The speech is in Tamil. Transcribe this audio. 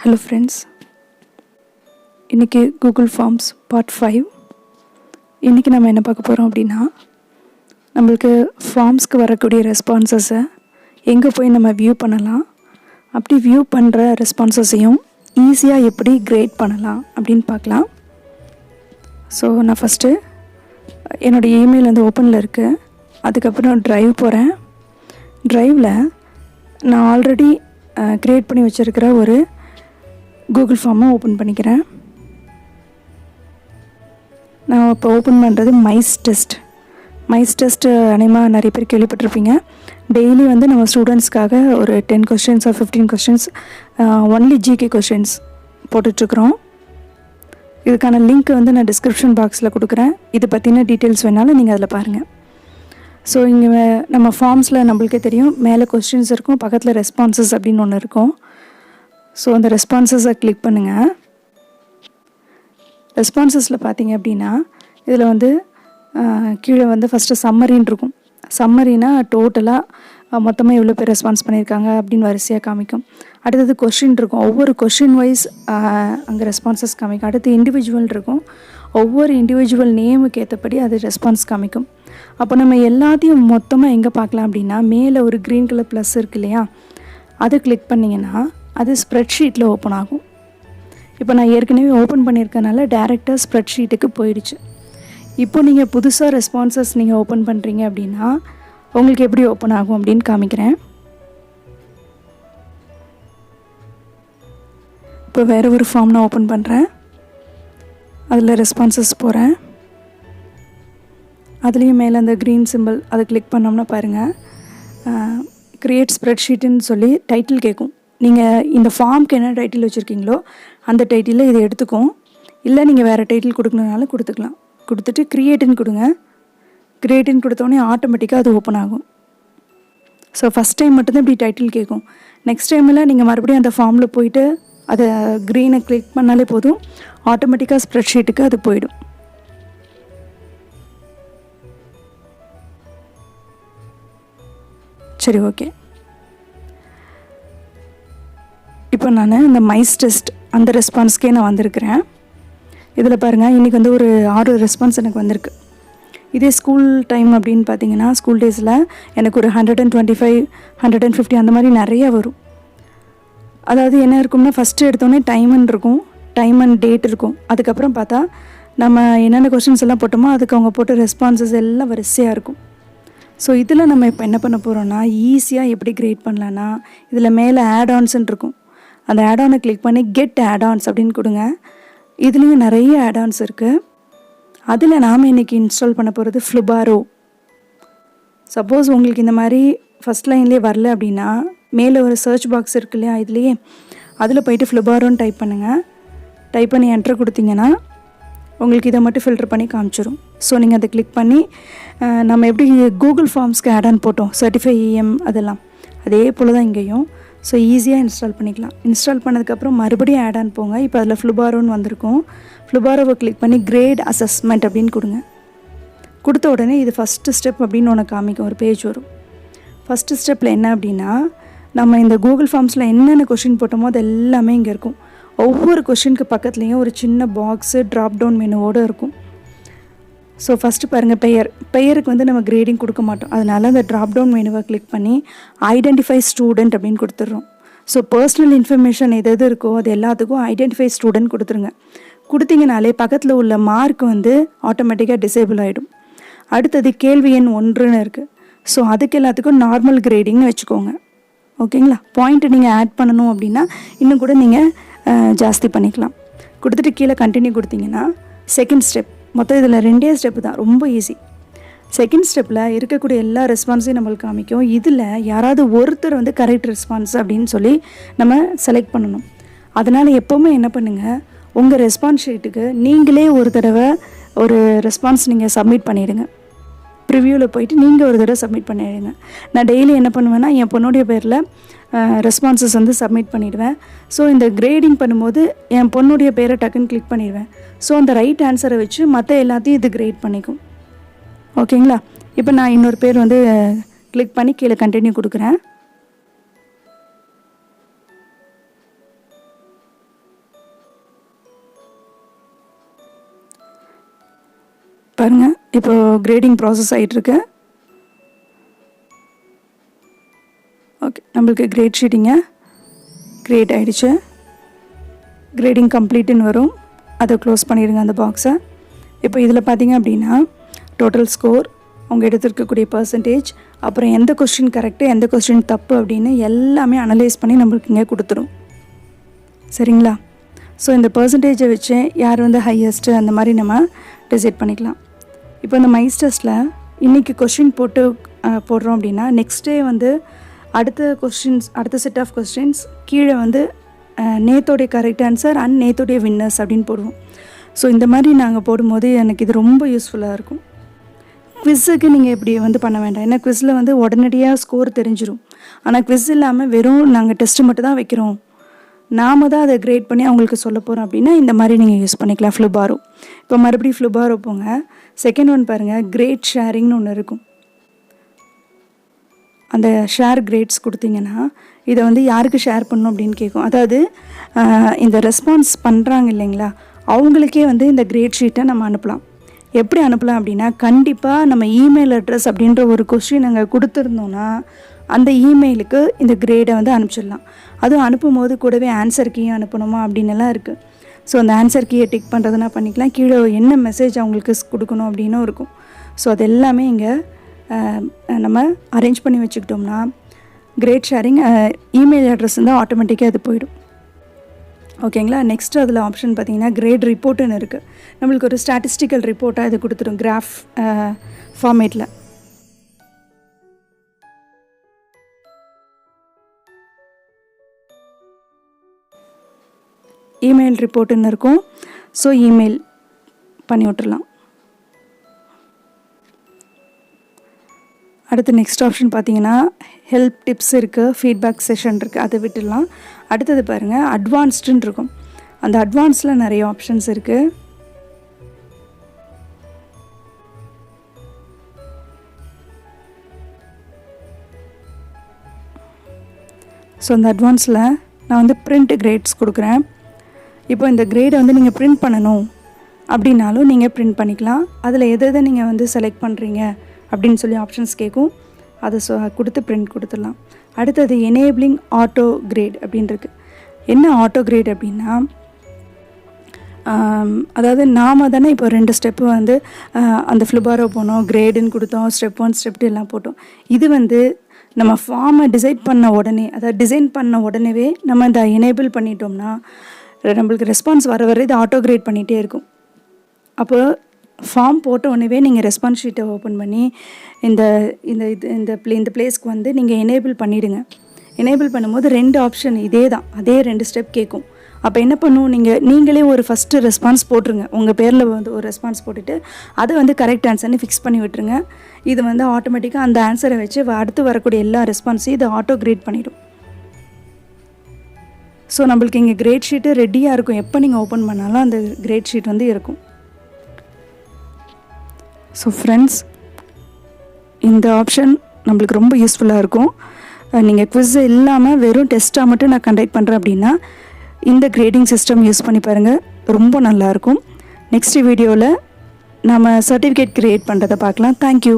Hello friends, இன்னைக்கு Google Forms Part 5. இன்னைக்கு நம்ம என்ன பார்க்க போகிறோம் அப்படின்னா, நம்மளுக்கு ஃபார்ம்ஸ்க்கு வரக்கூடிய ரெஸ்பான்சஸை எங்கே போய் நம்ம வியூ பண்ணலாம், அப்படி வியூ பண்ணுற ரெஸ்பான்சஸையும் ஈஸியாக எப்படி கிரேட் பண்ணலாம் அப்படின்னு பார்க்கலாம். ஸோ நான் ஃபஸ்ட்டு என்னோடய இமெயில் வந்து ஓப்பனில் இருக்குது. அதுக்கப்புறம் ட்ரைவ் போகிறேன். ட்ரைவில் நான் ஆல்ரெடி க்ரியேட் பண்ணி வச்சுருக்கிற ஒரு கூகுள் ஃபார்மை ஓப்பன் பண்ணிக்கிறேன். நான் இப்போ ஓப்பன் பண்ணுறது மைஸ் டெஸ்ட் அநேகமாக நிறைய பேர் கேள்விப்பட்டிருப்பீங்க. டெய்லி வந்து நம்ம ஸ்டூடெண்ட்ஸ்க்காக ஒரு 10 questions or 15 questions only GK questions போட்டுட்ருக்குறோம். இதுக்கான லிங்க் வந்து நான் டிஸ்கிரிப்ஷன் பாக்ஸில் கொடுக்குறேன். இது பற்றின டீட்டெயில்ஸ் வேணாலும் நீங்கள் அதில் பாருங்கள். ஸோ இங்கே நம்ம ஃபார்ம்ஸில் நம்மளுக்கே தெரியும், மேலே கொஸ்டின்ஸ் இருக்கும், பக்கத்தில் ரெஸ்பான்சஸ் அப்படின்னு ஒன்று இருக்கும். ஸோ அந்த ரெஸ்பான்சஸை கிளிக் பண்ணுங்கள். ரெஸ்பான்சஸில் பார்த்தீங்க அப்படின்னா இதில் வந்து கீழே வந்து ஃபஸ்ட்டு சம்மரின்னு இருக்கும். சம்மரினா டோட்டலாக மொத்தமாக எவ்வளோ பேர் ரெஸ்பான்ஸ் பண்ணியிருக்காங்க அப்படின்னு வரிசையாக காமிக்கும். அடுத்தது கொஷின் இருக்கும், ஒவ்வொரு கொஷின் வைஸ் அங்கே ரெஸ்பான்சஸ் காமிக்கும். அடுத்து இண்டிவிஜுவல் இருக்கும், ஒவ்வொரு இண்டிவிஜுவல் நேமுக்கு ஏற்றபடி அது ரெஸ்பான்ஸ் காமிக்கும். அப்போ நம்ம எல்லாத்தையும் மொத்தமாக எங்கே பார்க்கலாம் அப்படின்னா, மேலே ஒரு க்ரீன் கலர் ப்ளஸ் இருக்கு இல்லையா, அதை கிளிக் பண்ணிங்கன்னா அது ஸ்ப்ரெட்ஷீட்டில் ஓப்பன் ஆகும். இப்போ நான் ஏற்கனவே ஓப்பன் பண்ணியிருக்கனால டேரெக்டாக ஸ்ப்ரெட்ஷீட்டுக்கு போயிடுச்சு. இப்போ நீங்கள் புதுசாக ரெஸ்பான்சஸ் நீங்கள் ஓப்பன் பண்ணுறீங்க அப்படின்னா உங்களுக்கு எப்படி ஓப்பன் ஆகும் அப்படின்னு காமிக்கிறேன். இப்போ வேறு ஒரு ஃபார்ம் நான் ஓப்பன் பண்ணுறேன். அதில் ரெஸ்பான்சஸ் போகிறேன். அதுலேயும் மேலே அந்த க்ரீன் சிம்பிள் அதை கிளிக் பண்ணோம்னா பாருங்கள், க்ரியேட் ஸ்ப்ரெட்ஷீட்டுன்னு சொல்லி டைட்டில் கேட்கும். நீங்கள் இந்த ஃபார்முக்கு என்ன டைட்டில் வச்சுருக்கீங்களோ அந்த டைட்டிலில் இதை எடுத்துக்கும். இல்லை நீங்கள் வேறு டைட்டில் கொடுக்கணுனாலும் கொடுத்துக்கலாம். கொடுத்துட்டு க்ரியேட்டுன்னு கொடுங்க. க்ரியேட்டுன்னு கொடுத்தோடனே ஆட்டோமேட்டிக்காக அது ஓப்பன் ஆகும். ஸோ ஃபஸ்ட் டைம் மட்டும்தான் இப்படி டைட்டில் கேட்கும். நெக்ஸ்ட் டைமில் நீங்கள் மறுபடியும் அந்த ஃபார்மில் போயிட்டு அதை க்ரீனை கிளிக் பண்ணாலே போதும், ஆட்டோமேட்டிக்காக ஸ்ப்ரெட்ஷீட்டுக்கு அது போயிடும். சரி, ஓகே. இப்போ நான் இந்த மைஸ் டெஸ்ட் அந்த ரெஸ்பான்ஸ்க்கே நான் வந்திருக்கிறேன். இதில் பாருங்கள், இன்றைக்கி வந்து ஒரு 6 ரெஸ்பான்ஸ் எனக்கு வந்திருக்கு. இதே ஸ்கூல் டைம் அப்படின்னு பார்த்தீங்கன்னா, ஸ்கூல் டேஸில் எனக்கு ஒரு 125 150 அந்த மாதிரி நிறையா வரும். அதாவது என்ன இருக்கும்னா, ஃபஸ்ட்டு எடுத்தோடனே டைம் இருக்கும், டைம் அண்ட் டேட் இருக்கும். அதுக்கப்புறம் பார்த்தா நம்ம என்னென்ன கொஸ்டின்ஸ் எல்லாம் போட்டோமோ அதுக்கு அவங்க போட்ட ரெஸ்பான்சஸ் எல்லாம் வரிசையாக இருக்கும். ஸோ இதில் நம்ம இப்போ என்ன பண்ண போகிறோன்னா, ஈஸியாக எப்படி கிரியேட் பண்ணலான்னா, இதில் மேலே ஆட்-ஆன்ஸ்ன்னு இருக்கும். அந்த ஆட்-ஆனை கிளிக் பண்ணி கெட் ஆட்-ஆன்ஸ் அப்படின்னு கொடுங்க. இதுலேயும் நிறைய ஆட்-ஆன்ஸ் இருக்குது. அதில் நாம் இன்றைக்கி இன்ஸ்டால் பண்ண போகிறது ஃப்ளிபாரோ. சப்போஸ் உங்களுக்கு இந்த மாதிரி ஃபஸ்ட் லைன்லேயே வரல அப்படின்னா, மேலே ஒரு சர்ச் பாக்ஸ் இருக்கு இல்லையா, இதுலேயே அதில் போய்ட்டு ஃப்ளிபாரோன்னு டைப் பண்ணுங்கள். டைப் பண்ணி என்ட்ரு கொடுத்தீங்கன்னா உங்களுக்கு இதை மட்டும் ஃபில்டர் பண்ணி காமிச்சிடும். ஸோ நீங்கள் அதை கிளிக் பண்ணி நம்ம எப்படி கூகுள் ஃபார்ம்ஸ்க்கு ஆட்-ஆன் போட்டோம், சர்டிஃபை EM அதெல்லாம் அதே போல் தான் இங்கேயும். ஸோ ஈஸியாக இன்ஸ்டால் பண்ணிக்கலாம். இன்ஸ்டால் பண்ணதுக்கப்புறம் மறுபடியும் ஆட்-ஆன் போங்க. இப்போ அதில் ஃப்ளிபாரோன்னு வந்திருக்கும். ஃப்ளிபாரோவை கிளிக் பண்ணி கிரேட் அசஸ்மெண்ட் அப்படின்னு கொடுங்க. கொடுத்த உடனே இது ஃபஸ்ட்டு ஸ்டெப் அப்படின்னு ஒன்று காமிக்கும், ஒரு பேஜ் வரும். ஃபஸ்ட்டு ஸ்டெப்பில் என்ன அப்படின்னா, நம்ம இந்த கூகுள் ஃபார்ம்ஸில் என்னென்ன கொஷின் போட்டோமோ அது எல்லாமே இங்கே இருக்கும். ஒவ்வொரு கொஷினுக்கு பக்கத்துலேயும் ஒரு சின்ன பாக்ஸு ட்ராப் டவுன் மெனுவோடு இருக்கும். ஸோ ஃபஸ்ட்டு பாருங்கள், பெயருக்கு வந்து நம்ம கிரேடிங் கொடுக்க மாட்டோம். அதனால் அந்த ட்ராப் டவுன் மெனுவை கிளிக் பண்ணி ஐடென்டிஃபை ஸ்டூடெண்ட் அப்படின்னு கொடுத்துட்றோம். ஸோ பர்சனல் இன்ஃபர்மேஷன் எது இருக்கோ அது எல்லாத்துக்கும் ஐடென்டிஃபை ஸ்டூடெண்ட் கொடுத்துருங்க. கொடுத்தீங்கனாலே பக்கத்தில் உள்ள மார்க் வந்து ஆட்டோமேட்டிக்காக டிசேபிள் ஆகிடும். அடுத்தது கேள்வி எண் 1ன்னு இருக்குது. ஸோ அதுக்கு எல்லாத்துக்கும் நார்மல் கிரேடிங்னு வச்சுக்கோங்க. ஓகேங்களா? பாயிண்ட்டு நீங்கள் ஆட் பண்ணணும் அப்படின்னா இன்னும் கூட நீங்கள் ஜாஸ்தி பண்ணிக்கலாம். கொடுத்துட்டு கீழே கண்டினியூ கொடுத்தீங்கன்னா செகண்ட் ஸ்டெப். மொத்தம் இதில் 2 ஸ்டெப்பு தான், ரொம்ப ஈஸி. செகண்ட் ஸ்டெப்பில் இருக்கக்கூடிய எல்லா ரெஸ்பான்ஸையும் நம்மளுக்கு காமிக்கும். இதில் யாராவது ஒருத்தர் வந்து கரெக்ட் ரெஸ்பான்ஸ் அப்படின்னு சொல்லி நம்ம செலக்ட் பண்ணணும். அதனால் எப்போவுமே என்ன பண்ணுங்கள், உங்கள் ரெஸ்பான்ஸ் ஷீட்டுக்கு நீங்களே ஒரு தடவை ஒரு ரெஸ்பான்ஸ் நீங்கள் சப்மிட் பண்ணிவிடுங்க. ப்ரிவ்யூவில் போயிட்டு நீங்கள் ஒரு தடவை சப்மிட் பண்ணிவிடுங்க. நான் டெய்லி என்ன பண்ணுவேன்னா, என் பொண்ணுடைய பேரில் ரெஸ்பான்சஸ் வந்து சப்மிட் பண்ணிவிடுவேன். ஸோ இந்த கிரேடிங் பண்ணும்போது என் பொண்ணுடைய பேரை டக்குன்னு கிளிக் பண்ணிடுவேன். ஸோ அந்த ரைட் ஆன்சரை வச்சு மற்ற எல்லாத்தையும் இது கிரேட் பண்ணிக்கும். ஓகேங்களா? இப்போ நான் இன்னொரு பேர் வந்து கிளிக் பண்ணி கீழே கண்டினியூ கொடுக்குறேன். பாருங்கள், இப்போது கிரேடிங் ப்ராசஸ் ஆகிட்டுருக்கு. ஓகே, நம்மளுக்கு கிரேட் ஷீட்டிங்க கிரியேட் ஆகிடுச்சு. கிரேடிங் கம்ப்ளீட்டுன்னு வரும். அதை க்ளோஸ் பண்ணிடுங்க அந்த பாக்ஸை. இப்போ இதில் பார்த்தீங்க அப்படின்னா டோட்டல் ஸ்கோர், அவங்க எடுத்துருக்கக்கூடிய பர்சன்டேஜ், அப்புறம் எந்த கொஸ்டின் கரெக்டு எந்த கொஸ்டின் தப்பு அப்படின்னு எல்லாமே அனலைஸ் பண்ணி நம்மளுக்கு இங்கே கொடுத்துரும். சரிங்களா? ஸோ இந்த பர்சன்டேஜை வச்சு யார் வந்து ஹையஸ்ட்டு அந்த மாதிரி நம்ம டிசைட் பண்ணிக்கலாம். இப்போ இந்த மைஸ் டெஸ்ட்டில் இன்றைக்கி கொஸ்டின் போடுறோம் அப்படின்னா நெக்ஸ்ட் டே வந்து அடுத்த செட் ஆஃப் கொஸ்டின்ஸ் கீழே வந்து நேத்தோடைய கரெக்ட் ஆன்சர் அண்ட் நேத்தோடைய வின்னர்ஸ் அப்படின்னு போடுவோம். ஸோ இந்த மாதிரி நாங்கள் போடும்போது எனக்கு இது ரொம்ப யூஸ்ஃபுல்லாக இருக்கும். குவிஸுக்கு நீங்கள் இப்படி வந்து பண்ண வேண்டாம். ஏன்னா குவிஸில் வந்து உடனடியாக ஸ்கோர் தெரிஞ்சிடும். ஆனால் குவிஸ் இல்லாமல் வெறும் நாங்கள் டெஸ்ட்டு மட்டும் தான் வைக்கிறோம், நாம் தான் அதை கிரேட் பண்ணி அவங்களுக்கு சொல்ல போகிறோம் அப்படின்னா இந்த மாதிரி நீங்கள் யூஸ் பண்ணிக்கலாம் ஃப்ளூபாரோ. இப்போ மறுபடியும் ஃப்ளூபாரோ போங்க. செகண்ட் ஒன் பாருங்கள், கிரேட் ஷேரிங்னு ஒன்று இருக்கும். அந்த ஷேர் கிரேட்ஸ் கொடுத்தீங்கன்னா இதை வந்து யாருக்கு ஷேர் பண்ணணும் அப்படின்னு கேட்கும். அதாவது இந்த ரெஸ்பான்ஸ் பண்ணுறாங்க இல்லைங்களா, அவங்களுக்கே வந்து இந்த கிரேட் ஷீட்டை நம்ம அனுப்பலாம். எப்படி அனுப்பலாம் அப்படின்னா, கண்டிப்பாக நம்ம இமெயில் அட்ரஸ் அப்படின்ற ஒரு கொஸ்டின் நாங்கள் கொடுத்துருந்தோன்னா அந்த இமெயிலுக்கு இந்த கிரேடை வந்து அனுப்பிச்சிடலாம். அதுவும் அனுப்பும்போது கூடவே ஆன்சர் கீயும் அனுப்பணுமா அப்படின்னுலாம் இருக்குது. ஸோ அந்த ஆன்சர் கீயை டிக் பண்ணுறதுனா பண்ணிக்கலாம். கீழே என்ன மெசேஜ் அவங்களுக்கு கொடுக்கணும் அப்படின்னும் இருக்கும். ஸோ அது எல்லாமே இங்கே நம்ம அரேஞ்ச் பண்ணி வச்சுக்கிட்டோம்னா கிரேட் ஷேரிங் இமெயில் அட்ரஸ் இருந்தால் ஆட்டோமேட்டிக்காக அது போயிடும். ஓகேங்களா? நெக்ஸ்ட் அதில் ஆப்ஷன் பார்த்திங்கன்னா கிரேட் ரிப்போர்ட்டுன்னு இருக்குது. நம்மளுக்கு ஒரு ஸ்டாட்டிஸ்டிக்கல் ரிப்போர்ட்டாக இது கொடுத்துரும் கிராஃப் ஃபார்மேட்டில். இமெயில் ரிப்போர்ட்டுன்னு இருக்கும். ஸோ இமெயில் பண்ணி விட்டுடலாம். அடுத்து நெக்ஸ்ட் ஆப்ஷன் பார்த்தீங்கன்னா ஹெல்ப் டிப்ஸ் இருக்குது, ஃபீட்பேக் செஷன் இருக்குது, அதை விட்டுடலாம். அடுத்தது பாருங்கள், அட்வான்ஸ்டுன்னு இருக்கும். அந்த அட்வான்ஸில் நிறைய ஆப்ஷன்ஸ் இருக்குது. ஸோ அந்த அட்வான்ஸில் நான் வந்து பிரிண்ட் கிரேட்ஸ் கொடுக்குறேன். இப்போ இந்த கிரேடை வந்து நீங்கள் பிரிண்ட் பண்ணணும் அப்படின்னாலும் நீங்கள் பிரிண்ட் பண்ணிக்கலாம். அதில் எதை நீங்கள் வந்து செலக்ட் பண்ணுறீங்க அப்படின்னு சொல்லி ஆப்ஷன்ஸ் கேட்கும். அதை கொடுத்து பிரிண்ட் கொடுத்துடலாம். அடுத்தது எனேபிளிங் ஆட்டோ கிரேட் அப்படின்ருக்கு. என்ன ஆட்டோ கிரேட் அப்படின்னா, அதாவது நாம் தானே இப்போ 2 ஸ்டெப்பு வந்து அந்த ஃப்ளூபாரோ போனோம், கிரேடுன்னு கொடுத்தோம், ஸ்டெப் 1 ஸ்டெப் 2 எல்லாம் போட்டோம். இது வந்து நம்ம ஃபார்மை டிசைன் பண்ண உடனேவே நம்ம இந்த எனேபிள் பண்ணிட்டோம்னா நம்மளுக்கு ரெஸ்பான்ஸ் வர இது ஆட்டோ கிரேட் பண்ணிகிட்டே இருக்கும். அப்போ ஃபார்ம் போட்ட உடனே நீங்கள் ரெஸ்பான்ஸ் ஷீட்டை ஓப்பன் பண்ணி இந்த பிளேஸ்க்கு வந்து நீங்கள் எனேபிள் பண்ணிவிடுங்க. எனேபிள் பண்ணும்போது 2 ஆப்ஷன் அதே 2 ஸ்டெப் கேட்கும். அப்போ என்ன பண்ணும், நீங்களே ஒரு ஃபஸ்ட்டு ரெஸ்பான்ஸ் போட்டுருங்க. உங்கள் பேரில் வந்து ஒரு ரெஸ்பான்ஸ் போட்டுட்டு அதை வந்து கரெக்ட் ஆன்சர்னு ஃபிக்ஸ் பண்ணி விட்டுருங்க. இது வந்து ஆட்டோமேட்டிக்காக அந்த ஆன்சரை வச்சு அடுத்து வரக்கூடிய எல்லா ரெஸ்பான்ஸையும் இது ஆட்டோ கிரேட் பண்ணிவிடும். ஸோ நம்மளுக்கு இங்கே கிரேட் ஷீட்டு ரெடியாக இருக்கும். எப்போ நீங்கள் ஓப்பன் பண்ணாலும் அந்த கிரேட் ஷீட் வந்து இருக்கும். ஸோ ஃப்ரெண்ட்ஸ், இந்த ஆப்ஷன் நம்மளுக்கு ரொம்ப யூஸ்ஃபுல்லாக இருக்கும். நீங்கள் குவிஸ் இல்லாமல் வெறும் டெஸ்ட்டாக மட்டும் நான் கண்டக்ட் பண்ணுறேன் அப்படின்னா இந்த கிரேடிங் சிஸ்டம் யூஸ் பண்ணி பாருங்கள், ரொம்ப நல்லாயிருக்கும். நெக்ஸ்ட் வீடியோவில் நம்ம சர்டிஃபிகேட் க்ரியேட் பண்ணுறதை பார்க்கலாம். தேங்க்யூ.